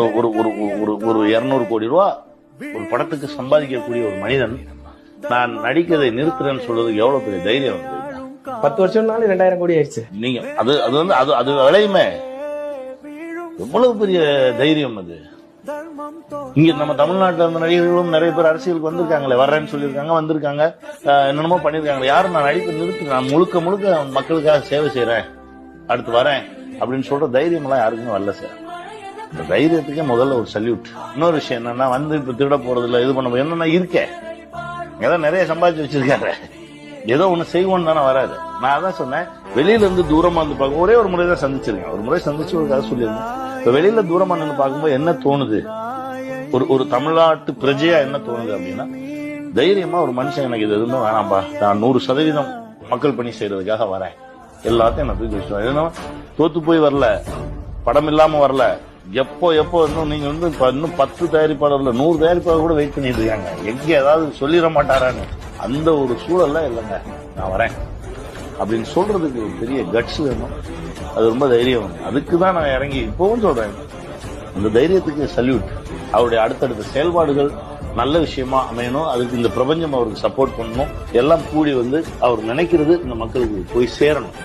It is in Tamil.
ஒரு ஒரு ஒரு ஒரு 200 கோடி ரூபா ஒரு படத்துக்கு சம்பாதிக்கக்கூடிய ஒரு மனிதன் நான் நடிக்கிறதை நிறுத்துறேன்னு சொல்றதுக்கு எவ்வளவு பெரிய தைரியம் வந்து 10 வருஷம்னாலும் 2000 கோடி ஆயிடுச்சு. நீங்க அது அது வந்து அது அது விளையுமே எவ்வளவு பெரிய தைரியம் அது. இங்க நம்ம தமிழ்நாட்டில் இருந்த நடிகர்களும் நிறைய பேர் அரசியலுக்கு வந்திருக்காங்களே, வர்றேன்னு சொல்லியிருக்காங்க, வந்திருக்காங்க, என்னென்னமோ பண்ணிருக்காங்க. யாரும் நான் நடிப்பு நிறுத்து, நான் முழுக்க முழுக்க மக்களுக்காக சேவை செய்யறேன், அடுத்து வரேன் அப்படின்னு சொல்ற தைரியம் எல்லாம் யாருக்குமே வரல சார். இந்த தைரியத்துக்கே முதல்ல ஒரு சல்யூட். இன்னொரு விஷயம் என்னன்னா, வந்து இப்ப திருட போறது இல்ல, இது பண்ண என்னன்னா இருக்கேன் ஏதாவது நிறைய சம்பாதிச்சு வச்சிருக்காரு, ஏதோ ஒண்ணு செய்வோன்னு தானே வராது. நான் அதான் சொன்னேன், வெளியில இருந்து தூரமா வந்து பார்க்க ஒரே ஒரு முறை தான் சந்திச்சிருக்கேன், ஒரு முறை சந்திச்சு ஒரு கதை சொல்லியிருந்தேன். இப்ப வெளியில தூரமா நின்று பார்க்கும்போது என்ன தோணுது, ஒரு தமிழ்நாட்டு பிரஜையா என்ன தோணுது அப்படின்னா, தைரியமா ஒரு மனுஷன் எனக்கு இது எதுவுமே வேணாம்பா, நான் 100% மக்கள் பணி செய்யறதுக்காக வரேன், எல்லாத்தையும் நான் தூக்கி வச்சுருவேன். ஏன்னா தோத்து போய் வரல, படம் இல்லாம வரல, எப்போ இன்னும் நீங்க வந்து இன்னும் 10 தயாரிப்பாளர்ல 100 தயாரிப்பாளர் கூட வெயிட் பண்ணிட்டு இருக்காங்க, எங்க ஏதாவது சொல்லிட மாட்டாரான்னு. அந்த ஒரு சூழல்ல இல்லைங்க, நான் வரேன் அப்படின்னு சொல்றதுக்கு ஒரு பெரிய கட்ஸ் வேணும், அது ரொம்ப தைரியம். அதுக்குதான் நான் இறங்கி இப்பவும் சொல்றேன், அந்த தைரியத்துக்கு சல்யூட். அவருடைய அடுத்தடுத்த செயல்பாடுகள் நல்ல விஷயமா அமையணும், அதுக்கு இந்த பிரபஞ்சம் அவருக்கு சப்போர்ட் பண்ணணும், எல்லாம் கூடி வந்து அவர் நினைக்கிறது இந்த மக்களுக்கு போய் சேரணும்.